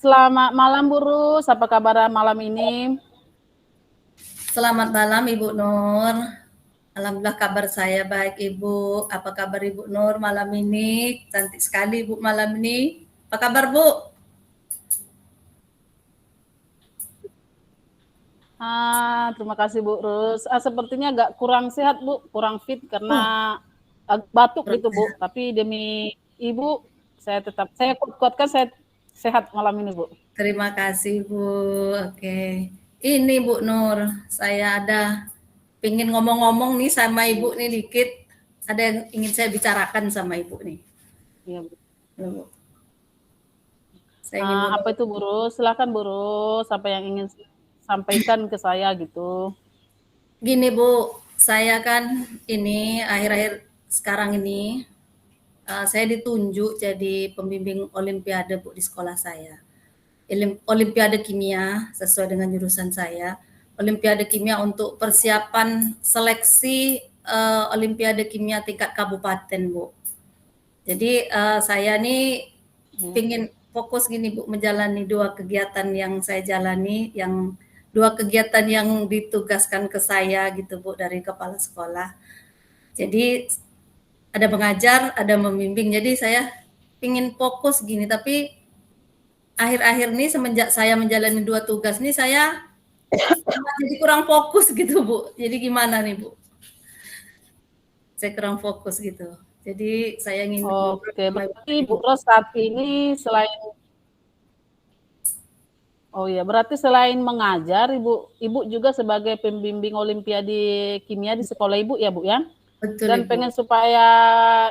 Selamat malam Bu Rus, apa kabar malam ini? Selamat malam Ibu Nur. Alhamdulillah kabar saya baik Ibu. Apa kabar Ibu Nur malam ini? Cantik sekali Ibu malam ini. Apa kabar Bu? Terima kasih Bu Rus. Sepertinya agak kurang sehat Bu, kurang fit karena batuk gitu Bu. Tapi demi Ibu, saya kuatkan saya sehat malam ini Bu. Terima kasih Bu. Oke. Ini Bu Nur, saya ada pingin ngomong-ngomong nih sama Ibu nih dikit. Ada yang ingin saya bicarakan sama Ibu nih. Iya Bu. Bu. Saya ingin Apa itu Bu Rus? Silakan Bu Rus, apa yang ingin sampaikan ke saya gitu. Gini Bu, saya kan ini akhir-akhir sekarang ini saya ditunjuk jadi pembimbing olimpiade Bu di sekolah saya. Olimpiade kimia sesuai dengan jurusan saya. Olimpiade kimia untuk persiapan seleksi olimpiade kimia tingkat kabupaten Bu. Jadi saya nih pingin fokus gini Bu, menjalani dua kegiatan yang saya jalani, dua kegiatan yang ditugaskan ke saya gitu Bu dari kepala sekolah. Jadi ada mengajar, ada membimbing. Jadi saya pingin fokus gini, tapi akhir-akhir ini semenjak saya menjalani dua tugas nih saya jadi kurang fokus gitu Bu. Jadi gimana nih Bu? Saya kurang fokus gitu. Jadi saya ingin ngobrol Oke, sama berarti Bu Ibu. Rus saat ini berarti selain mengajar, Ibu juga sebagai pembimbing Olimpiade Kimia di sekolah Ibu ya, Bu ya? Betul Dan Ibu. pengen supaya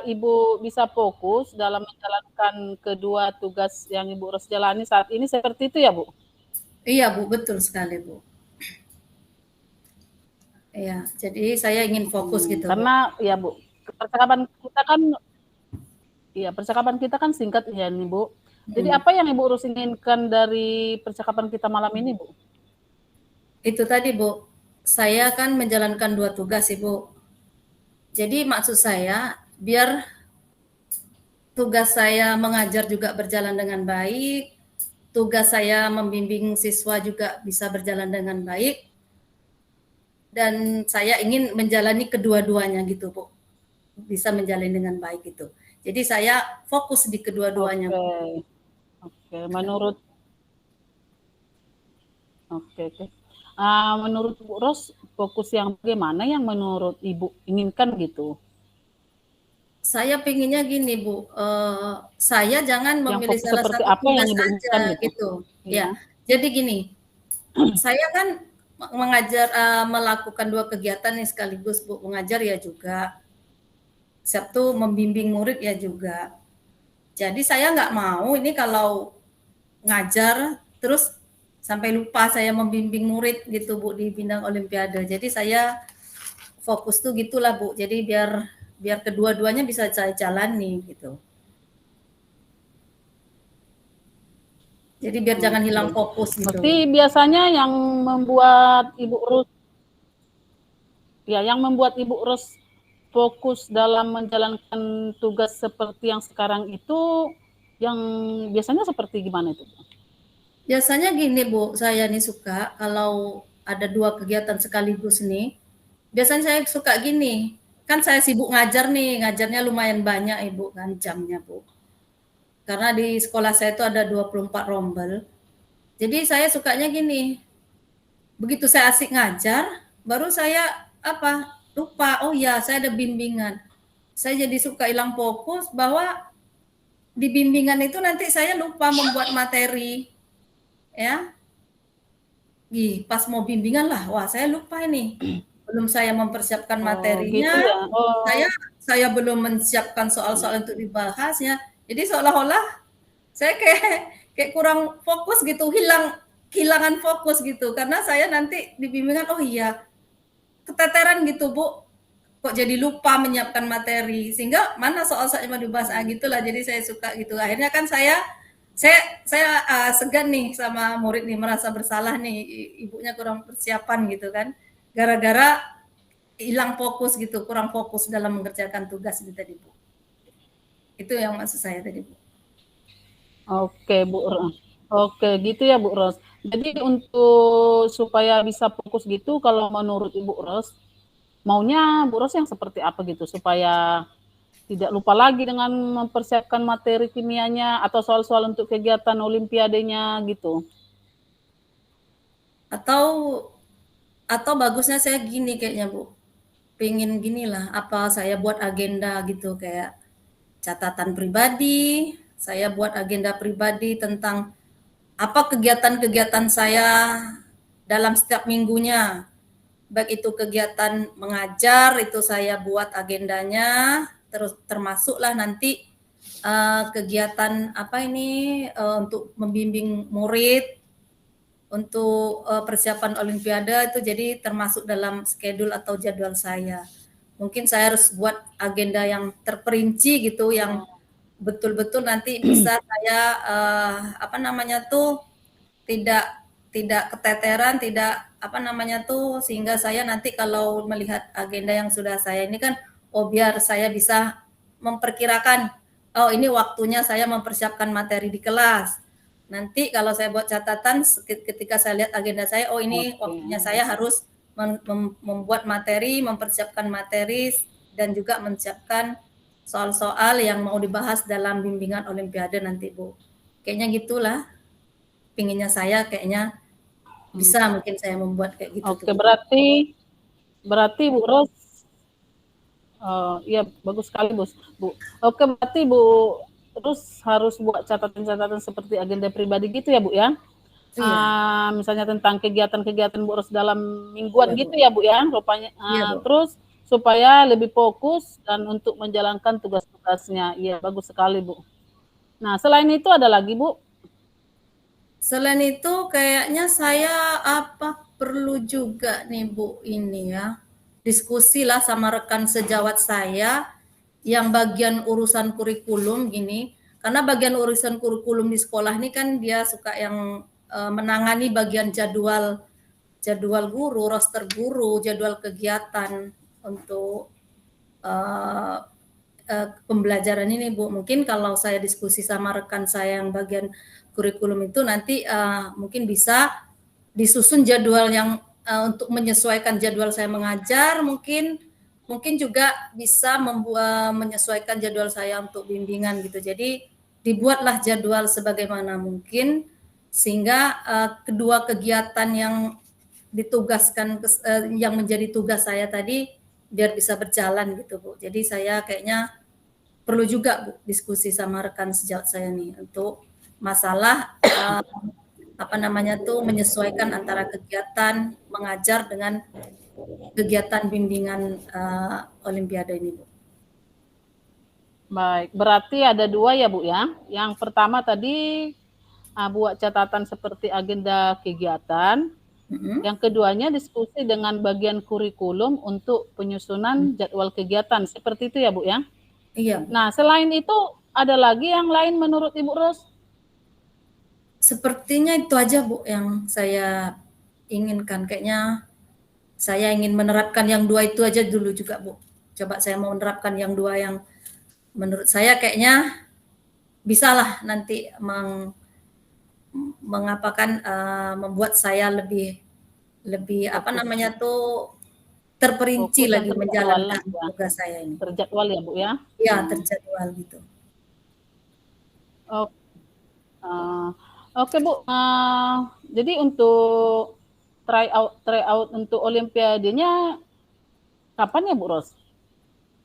Ibu bisa fokus dalam menjalankan kedua tugas yang Ibu harus jalani saat ini seperti itu ya, Bu? Iya Bu, betul sekali Bu. Iya, jadi saya ingin fokus gitu Bu. Karena ya Bu, percakapan kita kan singkat ya nih Bu. Jadi apa yang Ibu harus inginkan dari percakapan kita malam ini Bu? Itu tadi Bu, saya kan menjalankan dua tugas Ibu. Jadi maksud saya biar tugas saya mengajar juga berjalan dengan baik, tugas saya membimbing siswa juga bisa berjalan dengan baik, dan saya ingin menjalani kedua-duanya gitu Bu, bisa menjalani dengan baik gitu. Jadi saya fokus di kedua-duanya. Oke. Menurut Bu Ros, fokus yang bagaimana yang menurut Ibu inginkan gitu? Saya pinginnya gini Bu, saya jangan Yang memilih fokus salah seperti satu apa yang tugas Ibu aja inginkan gitu? gitu. Iya. Ya, jadi gini, saya kan mengajar, melakukan dua kegiatan nih sekaligus Bu, mengajar ya juga, Sabtu membimbing murid ya juga. Jadi saya nggak mau ini kalau ngajar terus sampai lupa saya membimbing murid gitu Bu di bidang olimpiade. Jadi saya fokus tuh gitulah Bu. Jadi biar kedua-duanya bisa saya jalani gitu. Jadi biar jangan hilang fokus gitu. Berarti biasanya yang membuat Ibu Ros fokus dalam menjalankan tugas seperti yang sekarang itu yang biasanya seperti gimana itu? Biasanya gini Bu, saya nih suka kalau ada dua kegiatan sekaligus nih, biasanya saya suka gini, kan saya sibuk ngajar nih, ngajarnya lumayan banyak Ibu kan jamnya Bu. Karena di sekolah saya itu ada 24 rombel. Jadi saya sukanya gini, begitu saya asik ngajar, baru saya lupa, oh ya saya ada bimbingan. Saya jadi suka hilang fokus bahwa di bimbingan itu nanti saya lupa membuat materi, ya. Pas mau bimbingan lah, wah saya lupa ini. Belum saya mempersiapkan materinya, Gitu ya. saya belum menyiapkan soal-soal untuk dibahas ya. Jadi seolah-olah saya kayak kurang fokus gitu, kehilangan fokus gitu. Karena saya nanti di bimbingan, oh iya, keteteran gitu Bu. Kok jadi lupa menyiapkan materi sehingga mana soal saya mau dibahas gitulah. Jadi saya suka gitu. Akhirnya kan saya segan nih sama murid nih, merasa bersalah nih ibunya kurang persiapan gitu kan, gara-gara hilang fokus gitu, kurang fokus dalam mengerjakan tugas itu tadi Bu. Itu yang maksud saya tadi Bu. Oke Bu. Oke, gitu ya Bu Ros. Jadi untuk supaya bisa fokus gitu, kalau menurut Ibu Ros, maunya Bu Ros yang seperti apa gitu supaya tidak lupa lagi dengan mempersiapkan materi kimianya atau soal-soal untuk kegiatan olimpiadenya gitu. Atau bagusnya saya gini kayaknya Bu, pengen gini lah, apa saya buat agenda gitu kayak catatan pribadi, saya buat agenda pribadi tentang apa kegiatan-kegiatan saya dalam setiap minggunya. Baik itu kegiatan mengajar, itu saya buat agendanya, terus termasuklah nanti kegiatan apa ini untuk membimbing murid untuk persiapan olimpiade itu jadi termasuk dalam schedule atau jadwal saya. Mungkin saya harus buat agenda yang terperinci gitu, yang betul-betul nanti bisa saya apa namanya tuh tidak tidak keteteran, tidak apa namanya tuh sehingga saya nanti kalau melihat agenda yang sudah saya ini kan, oh biar saya bisa memperkirakan, oh ini waktunya saya mempersiapkan materi di kelas. Nanti kalau saya buat catatan ketika saya lihat agenda saya, oh ini Oke. waktunya saya harus membuat materi, mempersiapkan materi dan juga menyiapkan soal-soal yang mau dibahas dalam bimbingan olimpiade nanti Bu. Kayaknya gitulah, pinginnya saya kayaknya bisa mungkin saya membuat kayak gitu tuh Oke, Bu. berarti Bu Ros, iya bagus sekali Bu. Oke, berarti Bu terus harus buat catatan-catatan seperti agenda pribadi gitu ya Bu ya? Iya, Misalnya tentang kegiatan-kegiatan Bu Ros dalam mingguan iya Bu. gitu ya Bu ya, rupanya. Iya Bu. Terus supaya lebih fokus dan untuk menjalankan tugas-tugasnya. Iya, bagus sekali Bu. Nah, selain itu ada lagi Bu? Selain itu kayaknya saya apa perlu juga nih Bu ini ya, diskusi lah sama rekan sejawat saya yang bagian urusan kurikulum gini, karena bagian urusan kurikulum di sekolah ini kan dia suka yang menangani bagian jadwal jadwal guru, roster guru, jadwal kegiatan untuk uh, pembelajaran ini Bu. Mungkin kalau saya diskusi sama rekan saya yang bagian kurikulum itu nanti mungkin bisa disusun jadwal yang untuk menyesuaikan jadwal saya mengajar, mungkin juga bisa menyesuaikan jadwal saya untuk bimbingan gitu. Jadi dibuatlah jadwal sebagaimana mungkin sehingga kedua kegiatan yang ditugaskan yang menjadi tugas saya tadi biar bisa berjalan gitu Bu. Jadi saya kayaknya perlu juga Bu diskusi sama rekan sejawat saya nih untuk masalah apa namanya tuh menyesuaikan antara kegiatan mengajar dengan kegiatan bimbingan olimpiade ini Bu. Baik, berarti ada dua ya Bu ya. Yang pertama tadi buat catatan seperti agenda kegiatan. Yang keduanya diskusi dengan bagian kurikulum untuk penyusunan jadwal kegiatan. Seperti itu ya Bu ya. Iya Bu. Nah, selain itu ada lagi yang lain menurut Ibu Ros? Sepertinya itu aja Bu yang saya inginkan. Kayaknya saya ingin menerapkan yang dua itu aja dulu juga Bu. Coba saya mau menerapkan yang dua yang menurut saya kayaknya bisalah nanti mengapakan membuat saya lebih lebih apa Fokus, namanya tuh terperinci fokus dan lagi terjadwal menjalankan ya. tugas saya ini. Terjadwal ya Bu ya. Ya terjadwal gitu. Oh, oke Bu. Jadi untuk tryout untuk olimpiadenya kapan ya Bu Ros?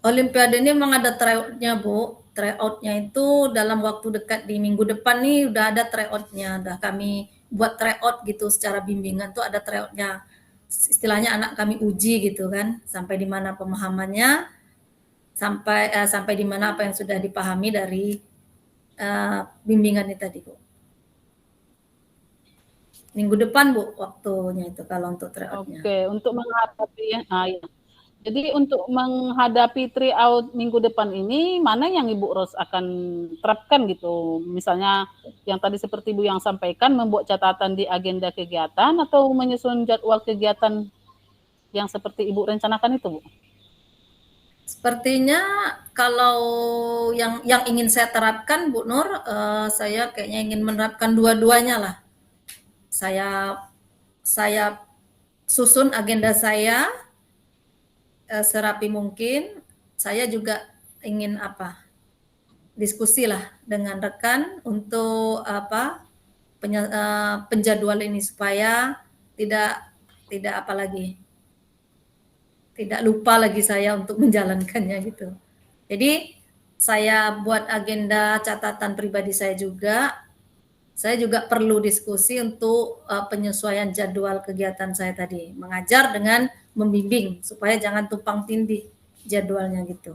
Olimpiade ini memang ada tryoutnya Bu. Tryoutnya itu dalam waktu dekat di minggu depan nih udah ada tryoutnya. Udah kami buat tryout gitu secara bimbingan tuh ada tryoutnya. Istilahnya anak kami uji gitu kan, sampai di mana pemahamannya, sampai di mana apa yang sudah dipahami dari bimbingan ini tadi Bu. Minggu depan Bu waktunya itu kalau untuk tryoutnya. Oke, untuk menghadapi ya. Jadi untuk menghadapi tryout minggu depan ini, mana yang Ibu Ros akan terapkan gitu? Misalnya yang tadi seperti Ibu yang sampaikan, membuat catatan di agenda kegiatan atau menyusun jadwal kegiatan yang seperti Ibu rencanakan itu, Bu? Sepertinya kalau yang ingin saya terapkan Bu Nur, saya kayaknya ingin menerapkan dua-duanya lah. Saya saya susun agenda saya serapi mungkin. Saya juga ingin diskusi lah dengan rekan untuk penjadwal ini supaya tidak tidak apa lagi tidak lupa lagi saya untuk menjalankannya gitu. Jadi saya buat agenda catatan pribadi saya juga. Saya juga perlu diskusi untuk penyesuaian jadwal kegiatan saya tadi, mengajar dengan membimbing supaya jangan tumpang tindih jadwalnya gitu.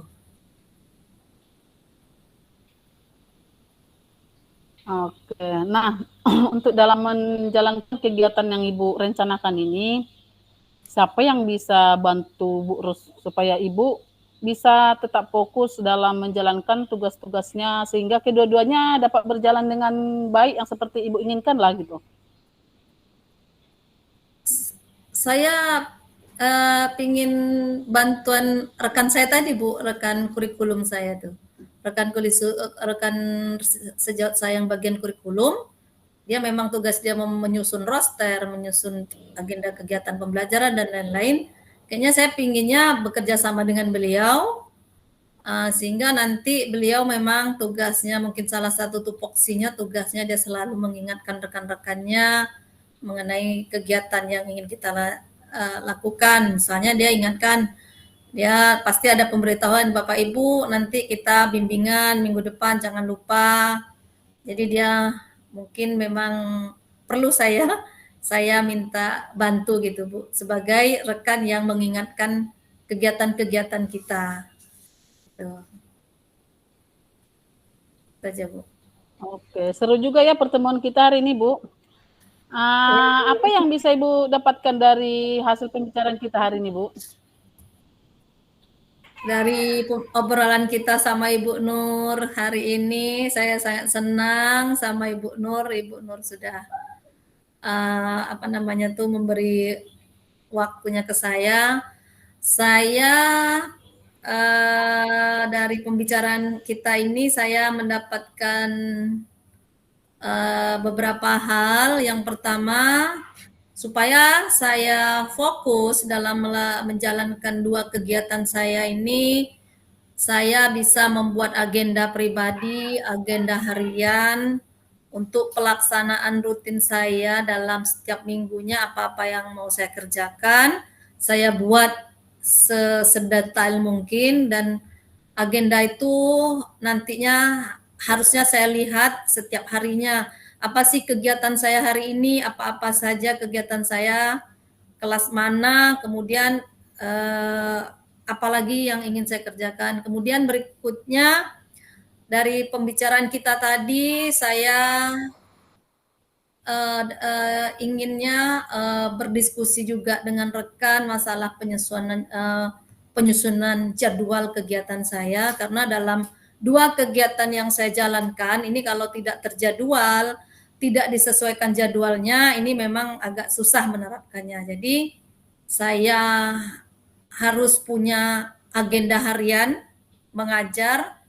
Oke, nah untuk dalam menjalankan kegiatan yang Ibu rencanakan ini, siapa yang bisa bantu Bu Rus supaya Ibu bisa tetap fokus dalam menjalankan tugas-tugasnya sehingga kedua-duanya dapat berjalan dengan baik yang seperti Ibu inginkan lah gitu. Saya pingin bantuan rekan saya tadi Bu, rekan kurikulum saya tuh. Rekan sejawat saya yang bagian kurikulum, dia memang tugas dia menyusun roster, menyusun agenda kegiatan pembelajaran dan lain-lain. Kayaknya saya pinginnya bekerja sama dengan beliau, sehingga nanti beliau memang tugasnya mungkin salah satu tupoksinya tugasnya dia selalu mengingatkan rekan-rekannya mengenai kegiatan yang ingin kita lakukan. Misalnya dia ingatkan, dia pasti ada pemberitahuan Bapak Ibu nanti kita bimbingan minggu depan jangan lupa. Jadi dia mungkin memang perlu saya minta bantu gitu Bu sebagai rekan yang mengingatkan kegiatan-kegiatan kita. Tuh. Itu aja Bu. Oke, seru juga ya pertemuan kita hari ini Bu. Apa yang bisa Ibu dapatkan dari hasil pembicaraan kita hari ini Bu? Dari obrolan kita sama Ibu Nur hari ini, saya sangat senang sama Ibu Nur. Ibu Nur sudah memberi waktunya ke saya. Saya dari pembicaraan kita ini saya mendapatkan beberapa hal. Yang pertama, supaya saya fokus dalam menjalankan dua kegiatan saya ini, saya bisa membuat agenda pribadi, agenda harian untuk pelaksanaan rutin saya dalam setiap minggunya apa-apa yang mau saya kerjakan, saya buat sedetail mungkin dan agenda itu nantinya harusnya saya lihat setiap harinya apa sih kegiatan saya hari ini, apa-apa saja kegiatan saya, kelas mana, kemudian apalagi yang ingin saya kerjakan. Kemudian berikutnya dari pembicaraan kita tadi saya inginnya berdiskusi juga dengan rekan masalah penyusunan jadwal kegiatan saya karena dalam dua kegiatan yang saya jalankan ini kalau tidak terjadwal, tidak disesuaikan jadwalnya, ini memang agak susah menerapkannya. Jadi saya harus punya agenda harian mengajar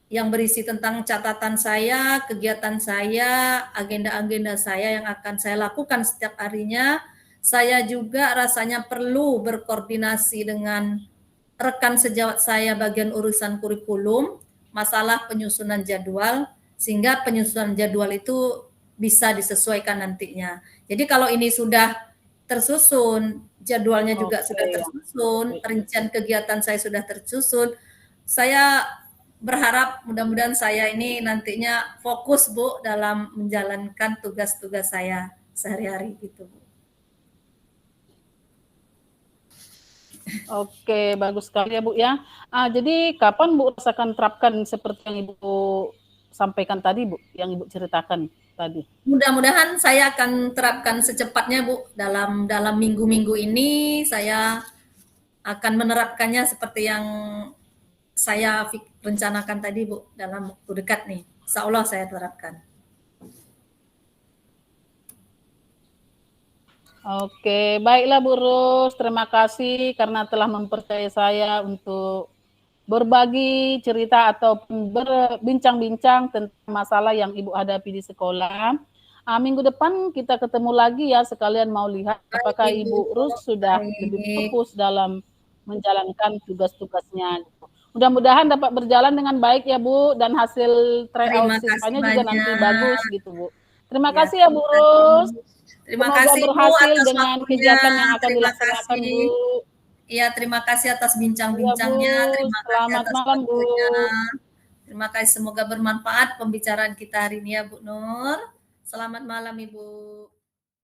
yang berisi tentang catatan saya, kegiatan saya, agenda-agenda saya yang akan saya lakukan setiap harinya. Saya juga rasanya perlu berkoordinasi dengan rekan sejawat saya bagian urusan kurikulum, masalah penyusunan jadwal, sehingga penyusunan jadwal itu bisa disesuaikan nantinya. Jadi kalau ini sudah tersusun, jadwalnya juga sudah tersusun, rincian kegiatan saya sudah tersusun, saya berharap mudah-mudahan saya ini nantinya fokus Bu dalam menjalankan tugas-tugas saya sehari-hari gitu Bu. Oke, bagus sekali ya Bu ya. Jadi kapan Bu rasakan terapkan seperti yang Ibu sampaikan tadi Bu, yang Ibu ceritakan tadi? Mudah-mudahan saya akan terapkan secepatnya Bu dalam minggu-minggu ini saya akan menerapkannya seperti yang saya rencanakan tadi Bu dalam waktu dekat nih. Insya Allah saya terapkan. Oke, baiklah Bu Rus. Terima kasih karena telah mempercayai saya untuk berbagi cerita atau berbincang-bincang tentang masalah yang Ibu hadapi di sekolah. Minggu depan kita ketemu lagi ya, sekalian mau lihat Baik, apakah Ibu. Ibu Rus sudah lebih Baik. fokus dalam menjalankan tugas-tugasnya. Mudah-mudahan dapat berjalan dengan baik ya Bu, dan hasil tryout Terima kasih siswanya juga nanti bagus banyak. gitu Bu. Terima Ya, kasih ya Bu terima Rus. kasih. Terima Semoga kasih Bu berhasil atas dengan waktunya. kegiatan yang akan Terima dilaksanakan kasih. Bu. Iya, terima kasih atas Iya Bu, bincang-bincangnya. Terima kasih selamat atas malam Bu. waktunya. Terima kasih, semoga bermanfaat pembicaraan kita hari ini ya Bu Nur. Selamat malam Ibu.